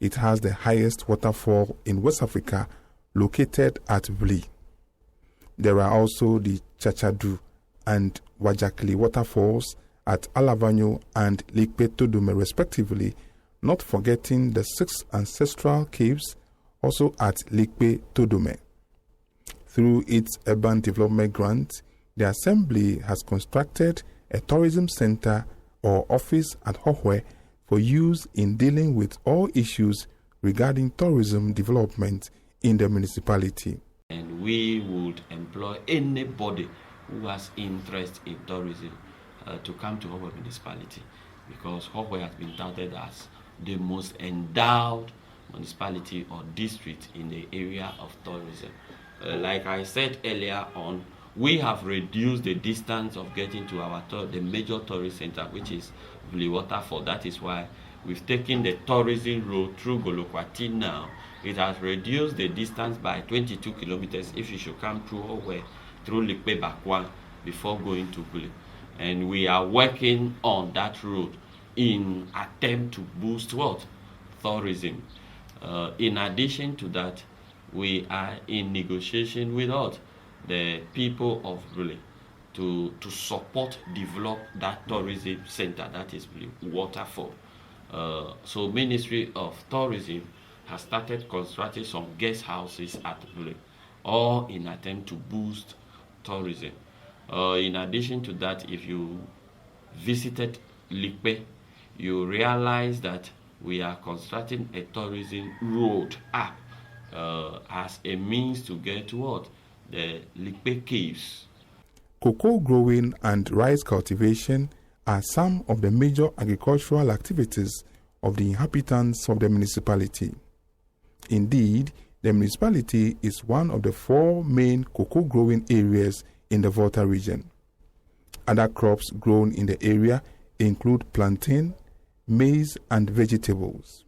It has the highest waterfall in West Africa, located at Vli. There are also the Chachadu and Wajakli waterfalls at Alavanyo and Likpe Todome respectively, not forgetting the 6 ancestral caves also at Likpe Todome. Through its urban development grant, the Assembly has constructed a tourism center or office at Hohoe for use in dealing with all issues regarding tourism development in the municipality. And we would employ anybody who has interest in tourism to come to Hohoe municipality, because Hohoe has been touted as the most endowed municipality or district in the area of tourism. Like I said earlier on, we have reduced the distance of getting to the major tourist center, which is Vli Waterfall. That is why we've taken the tourism road through Golokwati now. It has reduced the distance by 22 kilometers if you should come through Hohoe, through Likpe Bakwa before going to Vli. And we are working on that road in attempt to boost what? Tourism. In addition to that, we are in negotiation with what? The people of Vli to support develop that tourism center, that is Vli Waterfall. So Ministry of Tourism has started constructing some guest houses at Vli, all in attempt to boost tourism. In addition to that, if you visited Likpe, you realize that we are constructing a tourism road up as a means to get to what? The Likpe caves. Cocoa growing and rice cultivation are some of the major agricultural activities of the inhabitants of the municipality. Indeed, the municipality is one of the 4 main cocoa growing areas in the Volta region. Other crops grown in the area include plantain, maize, and vegetables.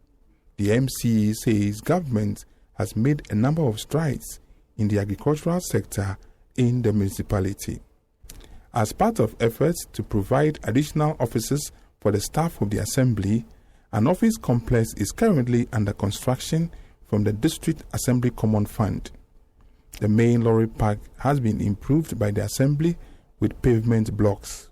The MCE says government has made a number of strides in the agricultural sector in the municipality. As part of efforts to provide additional offices for the staff of the Assembly, an office complex is currently under construction from the District Assembly Common Fund. The main lorry park has been improved by the Assembly with pavement blocks.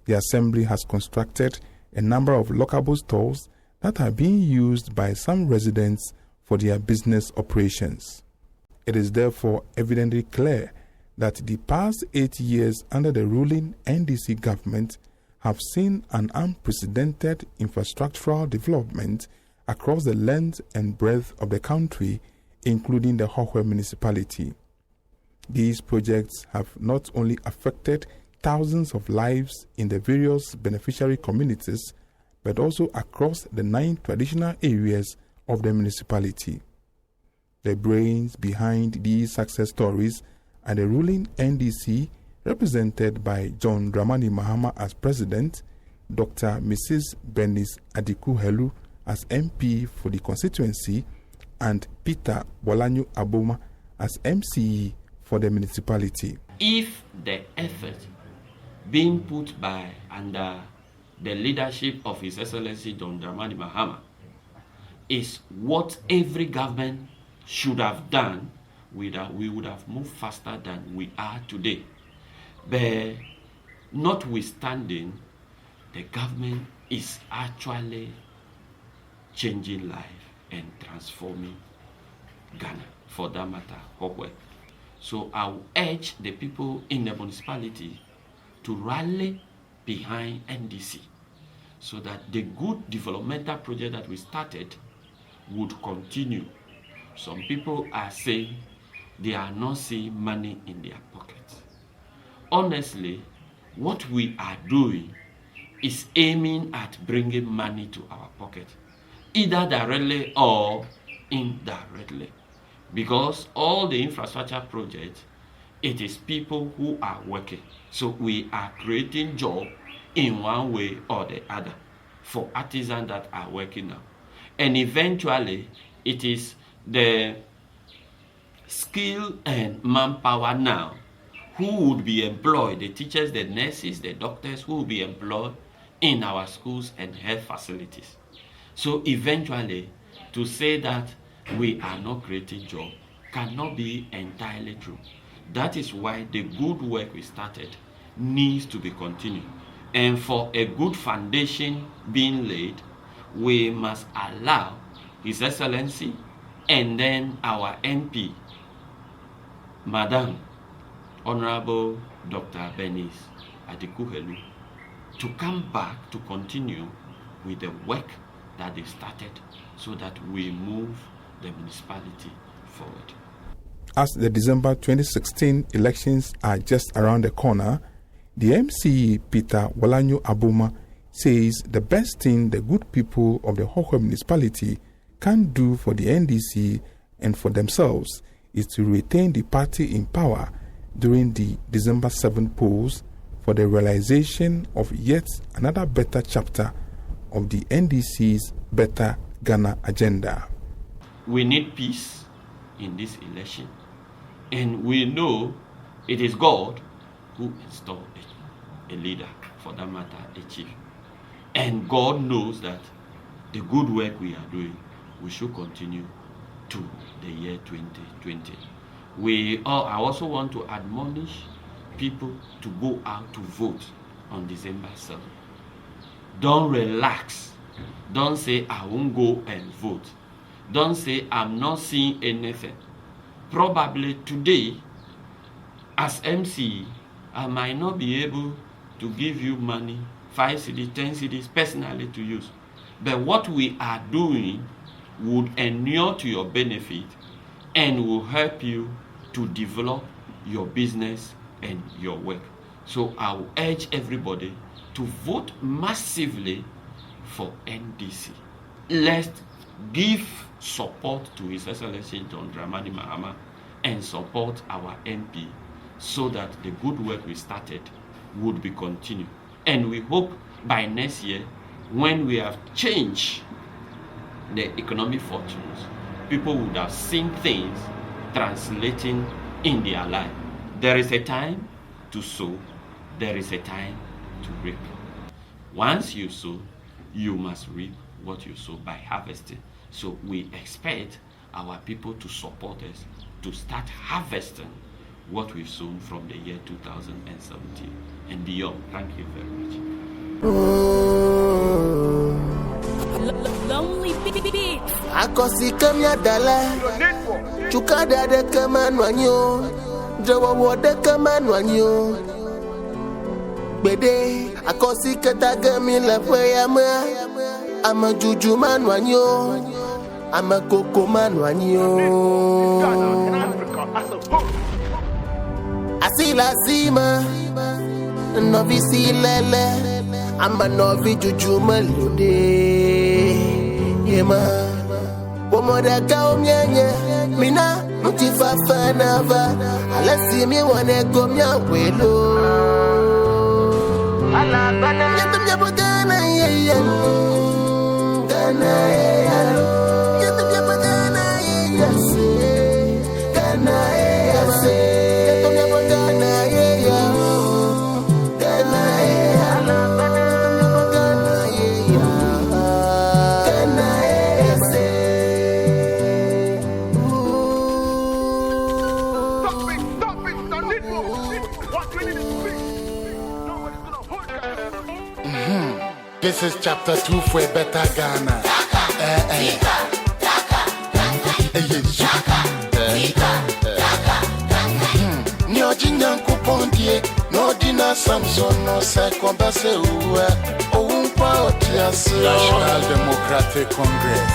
The Assembly has constructed a number of lockable stores that are being used by some residents for their business operations. It is therefore evidently clear that the past 8 years under the ruling NDC government have seen an unprecedented infrastructural development across the length and breadth of the country, including the Hohoe municipality. These projects have not only affected thousands of lives in the various beneficiary communities, but also across the 9 traditional areas of the municipality. The brains behind these success stories are the ruling NDC, represented by John Dramani Mahama as President, Dr. Mrs. Bernice Adiku Helu as MP for the constituency, and Peter Bolanyo Aboma as MCE for the municipality. If the effort being put by under the leadership of His Excellency John Dramani Mahama is what every government should have done, we would have moved faster than we are today. But notwithstanding, the government is actually changing life and transforming Ghana, for that matter, Hohoe. So I will urge the people in the municipality to rally behind NDC so that the good developmental project that we started would continue. Some people are saying they are not seeing money in their pockets. Honestly, what we are doing is aiming at bringing money to our pocket, either directly or indirectly, because all the infrastructure projects, it is people who are working. So we are creating jobs in one way or the other for artisans that are working now. And eventually, it is the skill and manpower now who would be employed, the teachers, the nurses, the doctors, who will be employed in our schools and health facilities. So eventually, to say that we are not creating jobs cannot be entirely true. That is why the good work we started needs to be continued. And for a good foundation being laid, we must allow His Excellency and then our MP, Madam Honorable Dr. Bernice Adikuhelu, to come back to continue with the work that they started so that we move the municipality forward. As the December 2016 elections are just around the corner, the MCE Peter Walanyo Aboma says the best thing the good people of the Hohoe municipality can do for the NDC and for themselves is to retain the party in power during the December 7 polls for the realization of yet another better chapter of the NDC's Better Ghana agenda. We need peace in this election, and we know it is God who installed a leader, for that matter, a chief. And God knows that the good work we are doing, we should continue to the year 2020. I also want to admonish people to go out to vote on December 7th. Don't relax. Don't say, I won't go and vote. Don't say, I'm not seeing anything. Probably today, as MC, I might not be able to give you money, 5 cedis, 10 cedis personally to use. But what we are doing would inure to your benefit and will help you to develop your business and your work. So I will urge everybody to vote massively for NDC. Let's give support to His Excellency John Dramani Mahama and support our MP so that the good work we started would be continued. And we hope by next year, when we have changed the economic fortunes, people would have seen things translating in their life. There is a time to sow, there is a time to reap. Once you sow, you must reap what you sow by harvesting. So we expect our people to support us to start harvesting what we've sown from the year 2017 and beyond. Thank you very much. Lonely beats. Akosi kamya dala. Chukada de kaman wanyo. Jawa wode kaman wanyo. Bede akosi kataga mila payama. Ama juju man wanyo. Ama koko man wanyo. Asila sima. Novi silele. Amba novi juju malude. Yema Womoda kao myenye Mina mutifa fanava Alasi mi wane gomya welo Yetum yapo Ghana ye Ghana ye Yetum yapo Ghana ye Ghana ye Yetum yapo Ghana ye Ghana ye This is chapter 2 for a better Ghana. Nyojinyan kupondie, no dina Samson no se kombase uwe. National Democratic Congress,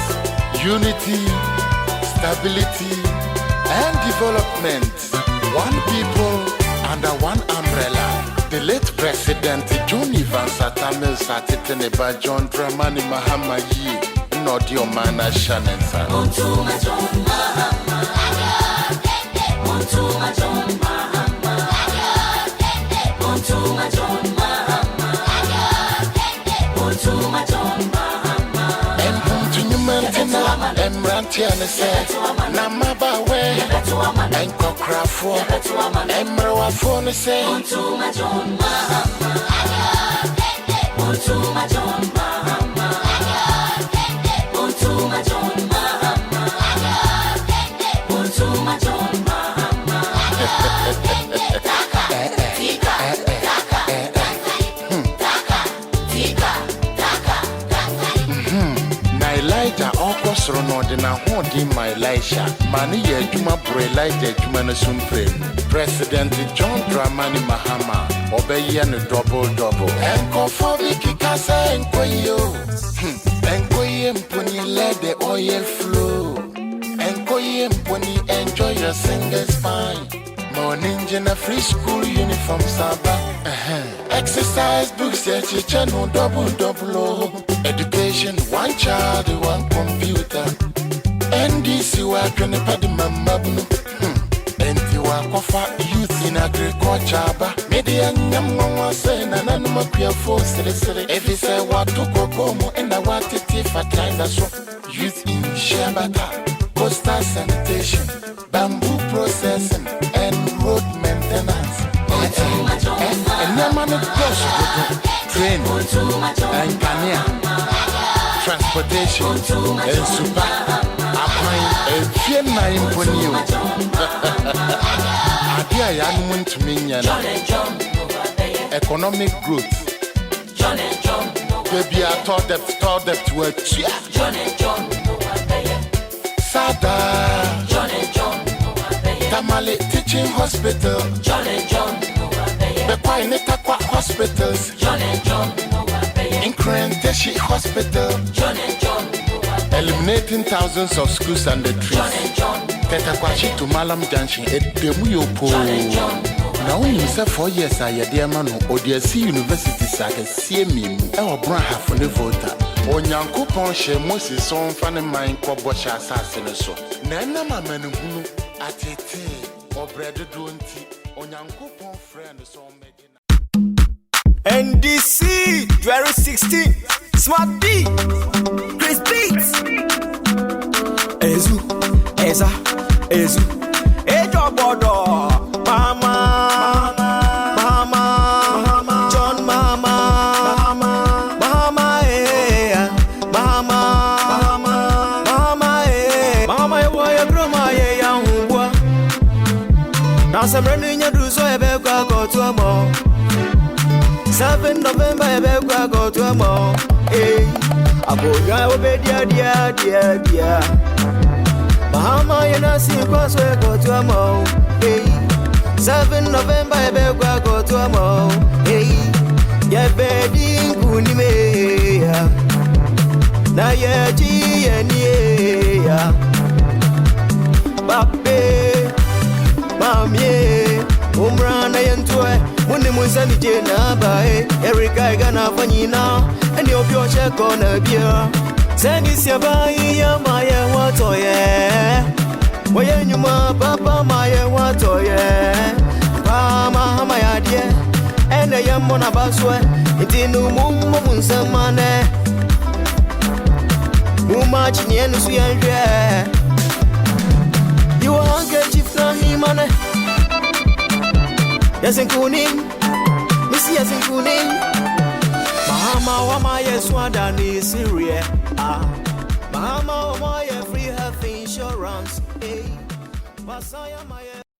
unity, stability, and development. One people under one umbrella. The late President John Evans Atamil Satiteneba John Dramani Mahama Yi Nodio Mana Shanensa. Montuma John Mahama. Montuma John Mahama. Montuma John Mahama. Montuma John Mahama. Emrantiana said, Namabawe, and Cockrafo, Emroa phone say, Montuma John Mahama, Montuma John Mahama, Montuma John Mahama, Montuma John Mahama. Elijah Okosro no de na hodi my Elisha mani ye adwuma bro Elijah adwuma no sumpre President John Dramani Mahama obeye no double enko bi kikasa enkoyo enkoye mponi let the oil flow enkoye mponi enjoy your singers fine morning jena free school uniform saba exercise books ya teacher no double education one child one computer NDC work on the body mamabno enti wa kofa youth in agriculture ba media nyamwa say na nanuma kwa force sere every say what to kokomo and what to fertilizer so youth in shabata coastal sanitation bamboo processing and road maintenance and man train and Kenya transportation and super applying and fear nine ponio adia ya no to me economic growth baby I thought that were Sada Tamale Teaching Hospital Bekwai Netakwa Hospitals Increnteshi Hospital eliminating thousands of schools and the trees Tetakwashi to Malam Junction Edemuyopo now when you say 4 years I had man or the University Saga CME our brand half on the voter Onyanko Ponche Moses son fan mine Kobosha assassin so Nana Mamanu Atete or bread donti Onyanko Pon friend so NDC 2016 Smart B Chris Beats Ezu Ejo Bodo Mama John Mama Waya Groma ya Hubwa Now some running your do so Ebeka go to a mall 7 November Ebeka go to a mall Aboga obedia dia Mahama yenasi kwaswe go to a mall 7 November Ebeka go to a mall Ya bedi kunime na ye ji enie ya Bape Mamie Umra na yentwe Muni musani jena bae Erika igana fanyina Eni opyo sheko na bia Seni siabai ya maye watoye Waye nyuma papa maye watoye Pama hama ya die Ene ya mona baswe Itinu mumu munsamane Mumachi nienu suyenjwe You are handkerchief na himane Yasinkuning Missy Yasinkuning Mahama wama yeswada ni Syria Mahama wama ye free health insurance Masaya maye